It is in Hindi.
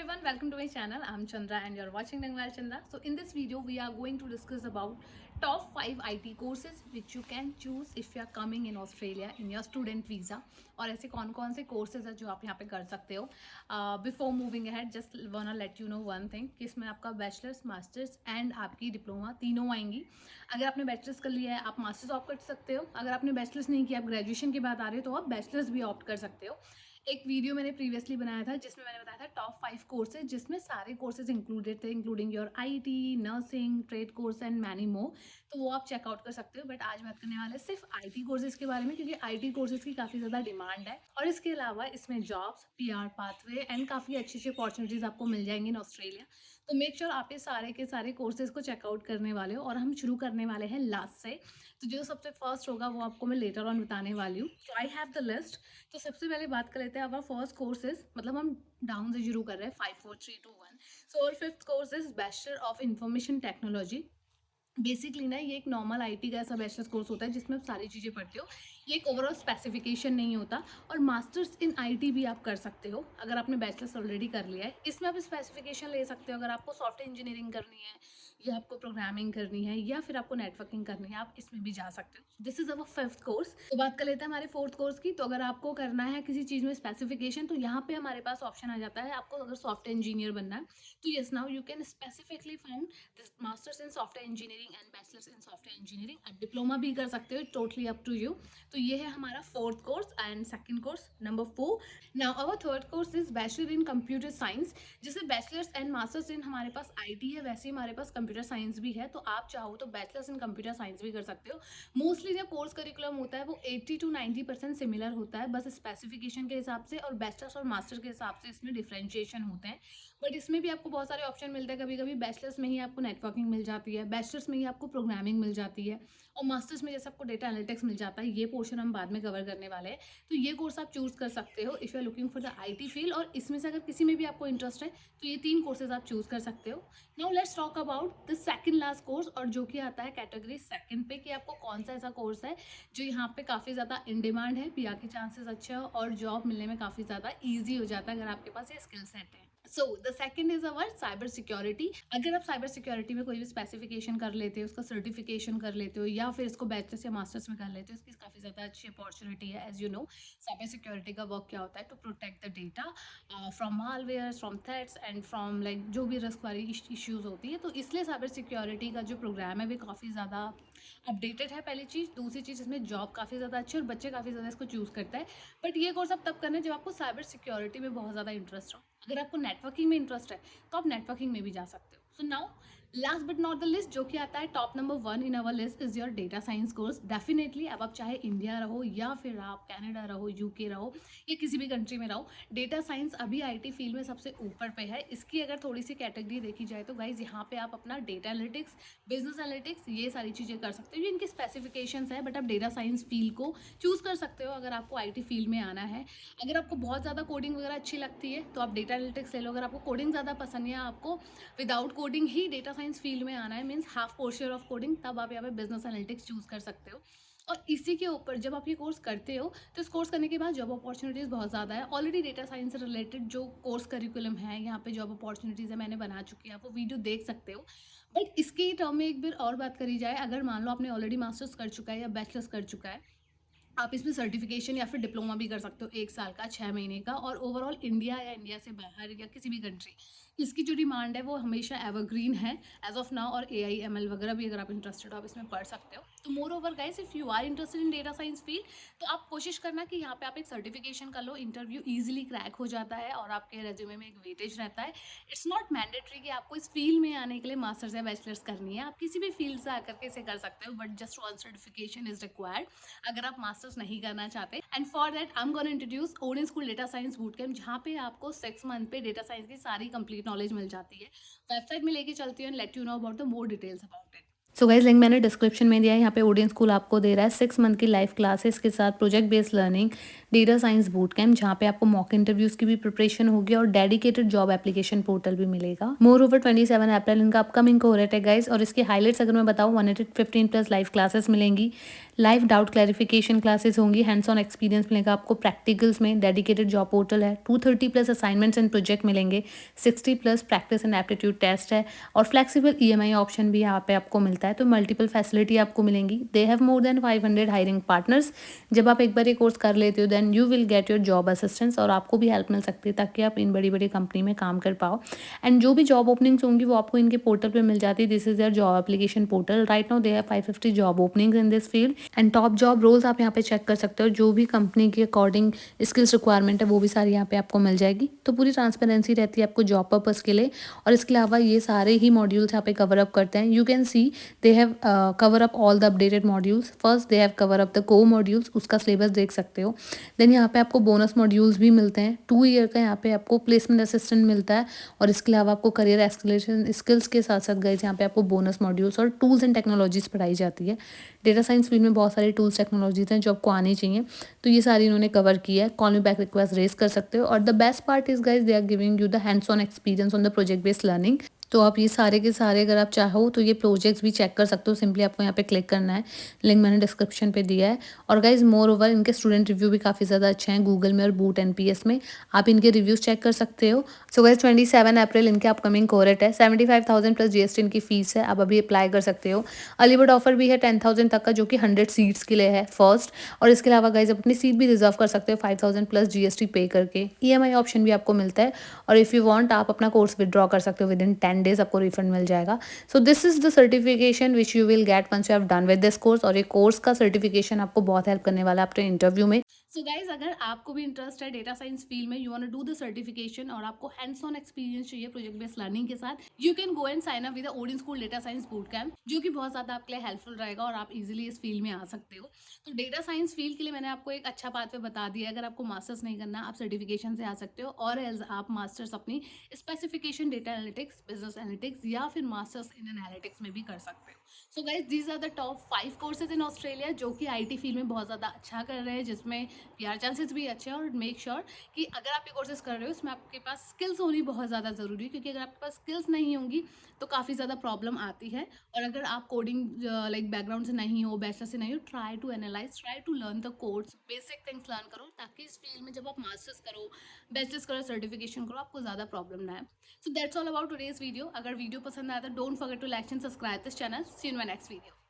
everyone, welcome to my channel. I'm Chandra and you're watching Dangwal Chandra. So in this video we are going to discuss about top 5 IT courses which you can choose if you are coming in Australia in your student visa. और ऐसे कौन कौन से courses है जो आप यहाँ पे कर सकते हो. Before moving ahead, just wanna let you know one thing कि इसमें आपका बैचलर्स, मास्टर्स एंड आपकी डिप्लोमा तीनों आएंगी. अगर आपने बैचलर्स कर लिया है आप मास्टर्स ऑप्ट कर सकते हो. अगर आपने बैचलर्स नहीं किया, आप ग्रेजुएशन की बात आ रही हो तो आप बैचलर्स भी ऑप्ट कर सकते हो. एक वीडियो मैंने प्रीवियसली बनाया था जिसमें मैंने बताया था टॉप 5 कोर्सेज, जिसमें सारे कोर्सेज इंक्लूडेड थे, including your IT, nursing, trade course and many more. तो वो आप चेकआउट कर सकते हो. बट आज बात करने वाले सिर्फ आईटी कोर्सेज के बारे में, क्योंकि आईटी कोर्सेज की काफ़ी ज़्यादा डिमांड है और इसके अलावा इसमें जॉब्स, पीआर पाथवे एंड काफ़ी अच्छी अच्छी अपॉर्चुनिटीज़ आपको मिल जाएंगी इन ऑस्ट्रेलिया. तो मेक श्योर आप ये सारे के सारे कोर्सेज को चेकआउट करने वाले हो. और हम शुरू करने वाले हैं लास्ट से. तो जो सबसे फर्स्ट होगा वो आपको मैं लेटर ऑन बताने वाली हूँ. तो आई हैव द लिस्ट. तो सबसे पहले बात कर लेते हैं अवर फर्स्ट कोर्सेज, मतलब हम डाउन से शुरू कर रहे हैं 5 4 3 2 1. सो और fifth course is bachelor of information technology. Basically ना ये एक नॉर्मल आईटी का ऐसा बैचलर्स कोर्स होता है जिसमें आप सारी चीज़ें पढ़ते हो. ये एक ओवरऑल स्पेसिफिकेशन नहीं होता. और मास्टर्स इन आईटी भी आप कर सकते हो अगर आपने बैचलर्स ऑलरेडी कर लिया है. इसमें आप स्पेसिफिकेशन ले सकते हो. अगर आपको सॉफ्टवेयर इंजीनियरिंग करनी है या आपको प्रोग्रामिंग करनी है या फिर आपको नेटवर्किंग करनी है, आप इसमें भी जा सकते हो. This is our fifth course. तो बात कर लेते हैं हमारे फोर्थ कोर्स की. तो अगर आपको करना है किसी चीज़ में स्पेसिफिकेशन, तो यहाँ पे हमारे पास ऑप्शन आ जाता है. आपको अगर सॉफ्टवेयर इंजीनियर बनना है तो yes, now you can specifically found this masters in software engineering and bachelors in software engineering. आप डिप्लोमा भी कर सकते हो, टोटली अप टू यू. तो ये है हमारा fourth course and second course number 4. Now our third course is bachelor in computer science. जैसे बैचलर्स एंड मास्टर्स इन हमारे पास आईटी है, वैसे ही हमारे पास कंप्यूटर साइंस भी है. तो आप चाहो तो बैचलर्स इन कंप्यूटर साइंस भी कर सकते हो. मोस्टली जो कोर्स करिकुलम होता है वो 80 to 90% सिमिलर होता है, बस स्पेसिफिकेशन के हिसाब से और बैचलर्स और मास्टर के हिसाब से इसमें डिफ्रेंशिएशन होते हैं. बट इसमें भी आपको बहुत सारे ऑप्शन मिलते हैं. कभी कभी बैचलर्स में ही आपको नेटवर्किंग मिल जाती है, बैचलर्स में ही आपको प्रोग्रामिंग मिल जाती है, और मास्टर्स में जैसे आपको डेटा एनालिटिक्स मिल जाता है. ये पोर्शन हम बाद में कवर करने वाले हैं. तो ये कोर्स आप चूज़ कर सकते हो if you are looking for the IT field. और इसमें से अगर किसी में भी आपको इंटरेस्ट है तो ये 3 कोर्सेज आप चूज़ कर सकते हो. Now let's talk about the second last course, और जो कि आता है कैटेगरी सेकंड पे, कि आपको कौन सा ऐसा कोर्स है जो यहाँ पे काफ़ी ज़्यादा इन डिमांड है, पीआर के चांसेस अच्छे हो और जॉब मिलने में काफ़ी ज़्यादा ईजी हो जाता है अगर आपके पास ये स्किल सेट है. So the second is our cyber security. अगर आप साइबर सिक्योरिटी में कोई भी स्पेसिफिकेशन कर लेते हो, उसका सर्टिफिकेशन कर लेते हो या फिर इसको बैचलर्स या मास्टर्स में कर लेते हो, इसकी काफ़ी ज़्यादा अच्छी अपॉर्चुनिटी है. As you know, cyber security का वर्क क्या होता है? To protect the data from malwares, from threats and from like जो भी रिस्क वाली इश्यूज़ होती है. तो इसलिए साइबर सिक्योरिटी का जो प्रोग्राम है वो काफ़ी ज़्यादा अपडेटेड है, पहली चीज़. दूसरी चीज़, इसमें जॉब काफ़ी ज़्यादा अच्छी और बच्चे काफ़ी ज़्यादा इसको चूज़ करता है. बट ये कोर्स आप तब करना है जब आपको साइबर सिक्योरिटी में बहुत ज़्यादा इंटरेस्ट हो. अगर आपको नेटवर्किंग में इंटरेस्ट है तो आप नेटवर्किंग में भी जा सकते हो. So now last but not the list, जो कि आता है top number 1 in our list, is your data science course. Definitely अब आप चाहे इंडिया रहो या फिर आप कनाडा रहो, यूके रहो या किसी भी कंट्री में रहो, डेटा साइंस अभी आईटी फील्ड में सबसे ऊपर पे है. इसकी अगर थोड़ी सी कैटेगरी देखी जाए तो गाइज यहाँ पे आप अपना डेटा एनालिटिक्स, बिजनेस एनालिटिक्स, ये सारी चीज़ें कर सकते हो. ये इनकी स्पेसिफिकेशंस है, बट आप डेटा साइंस फील्ड को चूज़ कर सकते हो अगर आपको आईटी फील्ड में आना है. अगर आपको बहुत ज़्यादा कोडिंग वगैरह अच्छी लगती है तो आप डेटा एनालिटिक्स ले लो. अगर आपको कोडिंग ज़्यादा पसंद है, आपको विदाउट कोडिंग ही डेटा साइंस फील्ड में आना है, means half portion of coding, तब आप यहाँ पे बिजनेस एनालिटिक्स चूज़ कर सकते हो. और इसी के ऊपर जब आप ये कोर्स करते हो तो इस कोर्स करने के बाद जॉब अपॉर्चुनिटीज़ बहुत ज़्यादा है. ऑलरेडी डेटा साइंस से रिलेटेड जो कोर्स करिकुलम है, यहाँ पे जॉब अपॉर्चुनिटीज़ है, मैंने बना चुकी है, आप वो वीडियो देख सकते हो. बट इसके टर्म में एक बार और बात करी जाए, अगर मान लो आपने ऑलरेडी मास्टर्स कर चुका है या बैचलर्स कर चुका है, आप इसमें सर्टिफिकेशन या फिर डिप्लोमा भी कर सकते हो 1 साल का, 6 महीने का. और ओवरऑल इंडिया या इंडिया से बाहर या किसी भी कंट्री, इसकी जो डिमांड है वो हमेशा एवरग्रीन है एज ऑफ नाउ. और AIML वगैरह भी अगर आप इंटरेस्टेड हो आप इसमें पढ़ सकते हो. तो moreover guys, if you are interested in data science field तो आप कोशिश करना कि यहाँ पे आप एक सर्टिफिकेशन कर लो. इंटरव्यू ईजिली क्रैक हो जाता है और आपके रेज्यूमे में एक वेटेज रहता है. इट्स नॉट मैंडेटरी कि आपको इस फील्ड में आने के लिए मास्टर्स या बैचलर्स करनी है. आप किसी भी फील्ड से आकर के इसे कर सकते हो, but just one certification is required अगर आप मास्टर्स नहीं करना चाहते. And for that I am gonna introduce Odean school data science boot camp, जहाँ पे आपको 6 मंथ पे डेटा साइंस की सारी कंप्लीट नॉलेज मिल जाती है. वेबसाइट में लेके चलती हूँ and let you know about the more details about it. So guys link मैंने डिस्क्रिप्शन में दिया है. यहाँ पे ओडियन स्कूल आपको दे रहा है 6 मंथ की लाइव क्लासेस के साथ project based learning, data science boot camp, जहाँ पे आपको मॉक इंटरव्यूज की भी प्रिपरेशन होगी और डेडिकेटेड जॉब एप्लीकेशन पोर्टल भी मिलेगा। मोर ओवर 27 अप्रैल इनका अपकमिंग कोहॉर्ट है गाइस, और इसके हाईलाइट्स अगर मैं बताऊँ 115+ लाइव क्लासेस मिलेंगी, लाइव डाउट क्लैरिफिकेशन क्लासेस होंगी, हैंड्स ऑन एक्सपीरियंस मिलेगा आपको प्रैक्टिकल्स में, डेडिकेटेड जॉब पोर्टल है, 230+ असाइनमेंट्स एंड प्रोजेक्ट मिलेंगे, 60+ प्रैक्टिस एंड एप्टीट्यूड टेस्ट है, और फ्लेक्सिबल EMI ऑप्शन भी यहाँ पे आपको मिलता है। तो मल्टीपल फैसिलिटी आपको मिलेंगी। They have more than 500 hiring partners. जब आप एक बार ये कोर्स कर लेते हो then you will get your job assistance, और आपको भी हेल्प मिल सकती है ताकि आप इन बड़ी बड़ी कंपनी में काम कर पाओ। एंड जो भी जॉब ओपनिंग्स होंगी वो आपको इनके पोर्टल पे मिल जाती है। This is their job application portal. Right now they have 550 job openings in this field and top job roles आप यहाँ पे चेक कर सकते हो। जो भी कंपनी के अकॉर्डिंग स्किल्स रिक्वायरमेंट है वो भी सारी यहाँ पे आपको मिल जाएगी। तो पूरी ट्रांसपेरेंसी रहती है आपको जॉब पर्पस के लिए। और इसके अलावा ये सारे ही मॉड्यूल्स यहाँ पे कवर अप करते हैं। You can see they have cover up all the updated modules. First they have cover up the को मॉड्यूल्स, उसका सिलेबस देख सकते हो। देन यहाँ पे आपको बोनस मॉड्यूल्स भी मिलते हैं। 2 ईयर का यहाँ पे आपको प्लेसमेंट असिस्टेंट मिलता है, और इसके अलावा आपको करियर एस्केलेशन स्किल्स के साथ साथ गाइस यहाँ पे आपको बोनस मॉड्यूल्स और टूल्स एंड टेक्नोलॉजीज पढ़ाई जाती है। डेटा साइंस फील्ड में बहुत सारी टूल्स टेक्नोलॉजीज हैं जो आपको आनी चाहिए, तो ये सारी इन्होंने कवर किया है। Call me back request raise कर सकते हो। और the best part is guys they are giving you the hands on experience on the project based learning. तो आप ये सारे के सारे अगर आप चाहो तो ये प्रोजेक्ट्स भी चेक कर सकते हो। सिंपली आपको यहाँ पे क्लिक करना है, लिंक मैंने डिस्क्रिप्शन पे दिया है। और गाइज मोर ओवर इनके स्टूडेंट रिव्यू भी काफ़ी ज़्यादा अच्छे हैं गूगल में और बूट NPS में, आप इनके रिव्यूज़ चेक कर सकते हो। सो गाइज 27 अप्रैल इनके अपकमिंग कोहॉर्ट है। 75,000 प्लस GST इनकी फीस है, आप अभी अप्लाई कर सकते हो। अर्ली बर्ड ऑफर भी है 10,000 तक का, जो कि 100 सीट्स के लिए है फर्स्ट। और इसके अलावा गाइज आप अपनी सीट भी रिजर्व कर सकते हो 5,000 प्लस GST पे करके। EMI ऑप्शन भी आपको मिलता है, और इफ़ यू वांट आप अपना कोर्स विदड्रॉ कर सकते हो। विद इन 10 डेज आपको रिफंड मिल जाएगा। So this is the certification which you will get once you have done with this course. और ये कोर्स का सर्टिफिकेशन आपको बहुत हेल्प करने वाला है अपने इंटरव्यू में। सो गाइज अगर आपको भी इंटरेस्ट है डेटा साइंस फील्ड में, you want to do the certification और आपको हैंड्स ऑन एक्सपीरियंस चाहिए प्रोजेक्ट बेस्ड लर्निंग के साथ, you can go and sign up with Odin school data science boot camp, जो कि बहुत ज़्यादा आपके लिए हेल्पफुल रहेगा और आप इजीली इस फील्ड में आ सकते हो। तो डेटा साइंस फील्ड के लिए मैंने आपको एक अच्छा पाथवे बता दिया है। अगर आपको मास्टर्स नहीं करना आप सर्टिफिकेशन से आ सकते हो, और एज आप मास्टर्स अपनी specification data analytics, business analytics या फिर मास्टर्स इन एनालिटिक्स में भी कर सकते हो। So guys these are the top 5 courses in Australia जो कि IT फील्ड में बहुत ज़्यादा अच्छा कर रहे हैं, जिसमें PR चांसेस भी अच्छे हैं। और मेक श्योर कि अगर आप ये कोर्सेज कर रहे हो इसमें आपके पास स्किल्स होनी बहुत ज़्यादा ज़रूरी है, क्योंकि अगर आपके पास स्किल्स नहीं होंगी तो काफ़ी ज़्यादा प्रॉब्लम आती है। और अगर आप कोडिंग लाइक बैकग्राउंड से नहीं हो, बैचलर से नहीं हो, try to analyse, try to learn the codes, basic things learn करो, ताकि इस फील्ड में जब आप मास्टर्स करो, बैचलर्स करो, सर्टिफिकेशन करो, आपको ज़्यादा प्रॉब्लम ना है। So that's all about today's video. अगर वीडियो पसंद आया तो don't forget to like and subscribe this channel. See you in my next video.